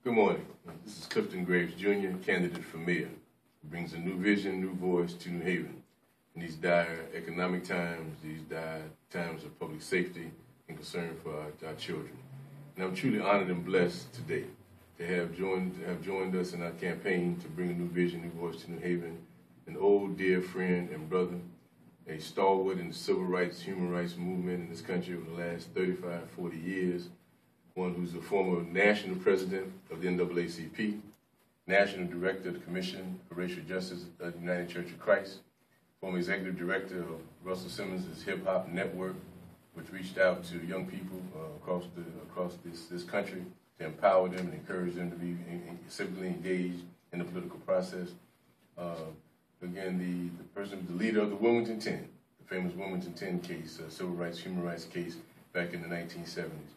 Good morning. This is Clifton Graves, Jr., candidate for mayor. He brings a new vision, new voice to New Haven. In these dire economic times, these dire times of public safety and concern for our children. And I'm truly honored and blessed today to have joined us in our campaign to bring a new vision, new voice to New Haven, an old dear friend and brother, a stalwart in the civil rights, human rights movement in this country over the last 35, 40 years, one who's the former national president of the NAACP, national director of the Commission for Racial Justice of the United Church of Christ, former executive director of Russell Simmons' Hip Hop Network, which reached out to young people across this country to empower them and encourage them to be civically engaged in the political process. Again, the leader of the Wilmington 10, the famous Wilmington 10 case, civil rights, human rights case back in the 1970s.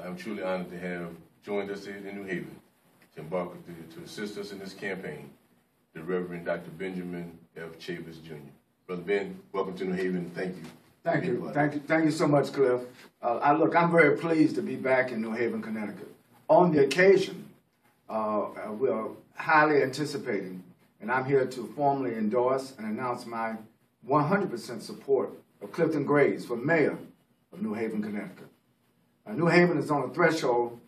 I'm truly honored to have joined us here in New Haven to assist us in this campaign, the Reverend Dr. Benjamin F. Chavis, Jr. Brother Ben, welcome to New Haven. Thank you. Thank you so much, Cliff. I'm very pleased to be back in New Haven, Connecticut. On the occasion, we are highly anticipating, and I'm here to formally endorse and announce my 100% support of Clifton Graves for mayor of New Haven, Connecticut. New Haven is on the threshold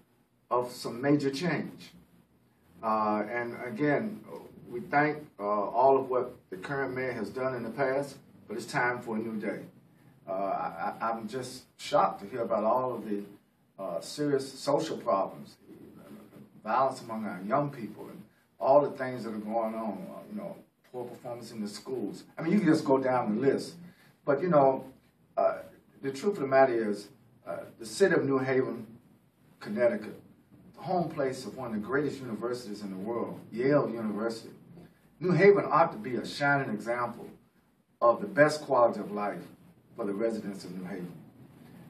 of some major change. And again, we thank all of what the current mayor has done in the past, but it's time for a new day. I'm just shocked to hear about all of the serious social problems, violence among our young people, and all the things that are going on, poor performance in the schools. I mean, you can just go down the list. But, the truth of the matter is, the city of New Haven, Connecticut, the home place of one of the greatest universities in the world, Yale University. New Haven ought to be a shining example of the best quality of life for the residents of New Haven.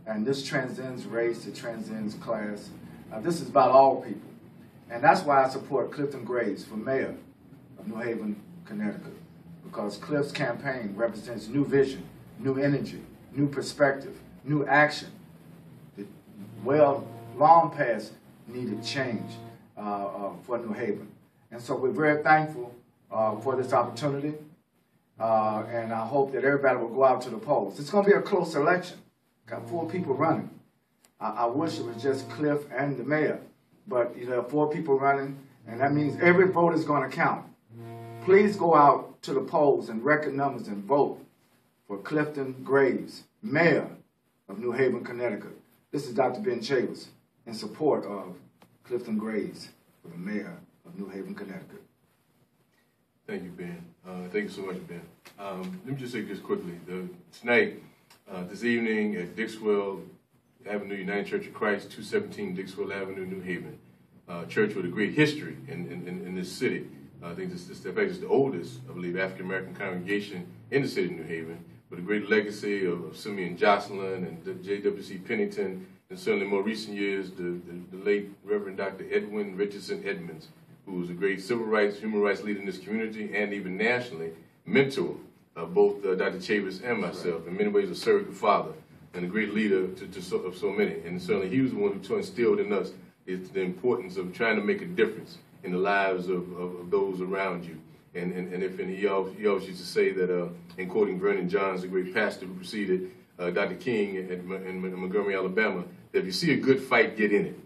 And this transcends race, it transcends class. This is about all people. And that's why I support Clifton Graves for mayor of New Haven, Connecticut, because Cliff's campaign represents new vision, new energy, new perspective, new action. Long past needed change for New Haven. And so we're very thankful for this opportunity, and I hope that everybody will go out to the polls. It's going to be a close election. Got 4 people running. I wish it was just Cliff and the mayor, but there are 4 people running, and that means every vote is going to count. Please go out to the polls in record numbers and vote for Clifton Graves, mayor of New Haven, Connecticut. This is Dr. Ben Chavis in support of Clifton Graves for the mayor of New Haven, Connecticut. Thank you, Ben. Thank you so much, Ben. Let me just say this quickly. Tonight, this evening at Dixwell Avenue, United Church of Christ, 217 Dixwell Avenue, New Haven, church with a great history in this city. I think in fact, it's the oldest, I believe, African-American congregation in the city of New Haven, with a great legacy of Simeon Jocelyn and J.W.C. Pennington, and certainly in more recent years, the late Reverend Dr. Edwin Richardson Edmonds, who was a great civil rights, human rights leader in this community, and even nationally, mentor of both Dr. Chavis and myself. Right. In many ways, a surrogate father and a great leader of so many. And certainly he was the one who instilled in us the importance of trying to make a difference in the lives of those around you. And he always used to say that, in quoting Vernon Johns, the great pastor who preceded Dr. King in Montgomery, Alabama, that if you see a good fight, get in it.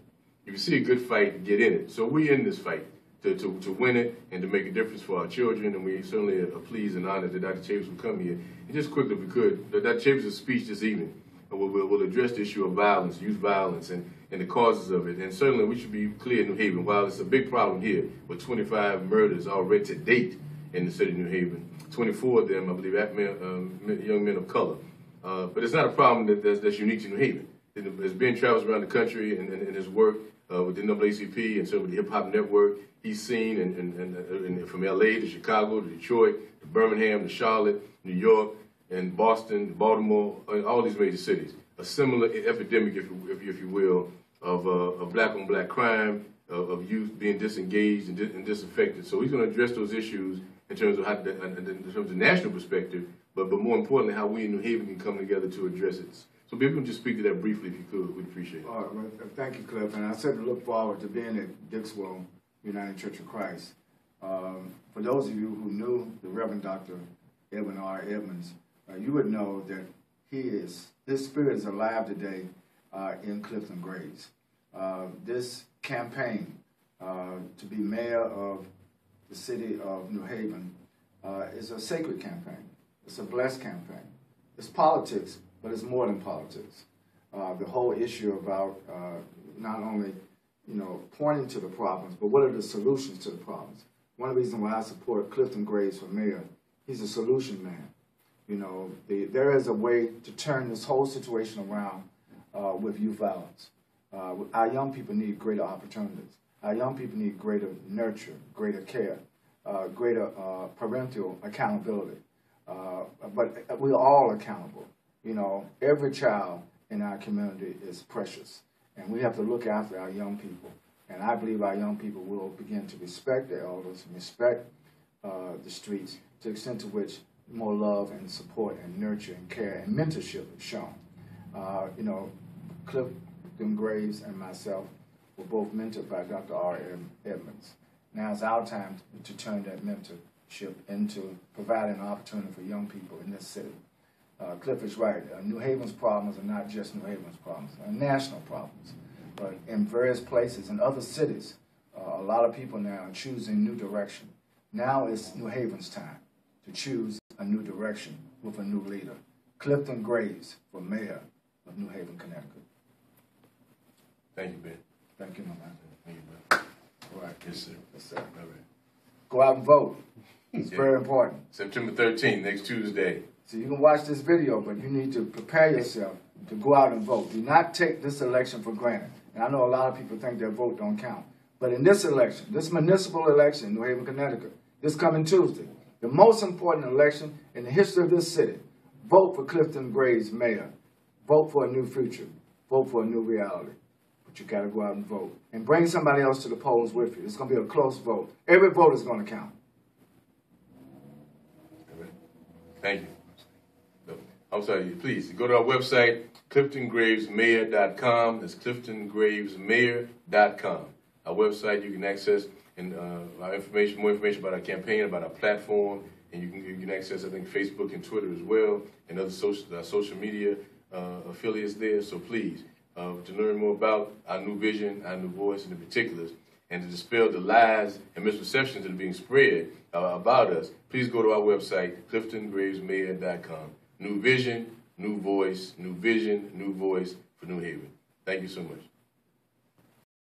If you see a good fight, get in it. So we're in this fight to win it and to make a difference for our children, and we certainly are pleased and honored that Dr. Chavis will come here. And just quickly, if we could, Dr. Chavis' speech this evening will address the issue of violence, youth violence, and the causes of it. And certainly we should be clear in New Haven, while it's a big problem here with 25 murders already to date in the city of New Haven, 24 of them, I believe, young men of color. But it's not a problem that's unique to New Haven. As Ben travels around the country and his work with the NAACP and certainly the Hip Hop Network, he's seen and from LA to Chicago to Detroit to Birmingham to Charlotte, New York, and Boston, Baltimore, all these major cities. A similar epidemic, if you will, of black-on-black crime, of youth being disengaged and disaffected. So he's going to address those issues in terms of in terms of national perspective, but more importantly, how we in New Haven can come together to address it. So maybe just speak to that briefly if you could. We'd appreciate it. All right, well, thank you, Cliff. And I certainly look forward to being at Dixwell United Church of Christ. For those of you who knew the Reverend Dr. Edwin R. Edmonds, you would know that his spirit is alive today in Clifton Graves. This campaign to be mayor of the city of New Haven is a sacred campaign. It's a blessed campaign. It's politics, but it's more than politics. The whole issue about not only pointing to the problems, but what are the solutions to the problems. One of the reasons why I support Clifton Graves for mayor, he's a solution man. There is a way to turn this whole situation around with youth violence. Our young people need greater opportunities. Our young people need greater nurture, greater care, greater parental accountability. But we're all accountable. Every child in our community is precious, and we have to look after our young people. And I believe our young people will begin to respect their elders, respect the streets, to the extent to which more love and support and nurture and care and mentorship is shown. Clifton Graves and myself were both mentored by Dr. R. Edmonds. Now it's our time to turn that mentorship into providing an opportunity for young people in this city. Cliff is right. New Haven's problems are not just New Haven's problems. They're national problems. But in various places, in other cities, a lot of people now are choosing new direction. Now is New Haven's time to choose a new direction with a new leader. Clifton Graves for mayor of New Haven, Connecticut. Thank you, Ben. Thank you, my man. Thank you, Ben. All right. Yes, sir. Yes, sir. All right. Go out and vote. It's very important. September 13th, next Tuesday. So you can watch this video, but you need to prepare yourself to go out and vote. Do not take this election for granted. And I know a lot of people think their vote don't count. But in this election, this municipal election in New Haven, Connecticut, this coming Tuesday, the most important election in the history of this city, vote for Clifton Graves mayor. Vote for a new future. Vote for a new reality. But you got to go out and vote. And bring somebody else to the polls with you. It's going to be a close vote. Every vote is going to count. All right. Thank you. I'm sorry, please go to our website, CliftonGravesMayor.com. That's CliftonGravesMayor.com. Our website, you can access our information, more information about our campaign, about our platform, and you can access, I think, Facebook and Twitter as well, and other social media affiliates there. So please, to learn more about our new vision, our new voice in the particulars, and to dispel the lies and misperceptions that are being spread about us, please go to our website, CliftonGravesMayor.com. New vision, new voice, new vision, new voice for New Haven. Thank you so much.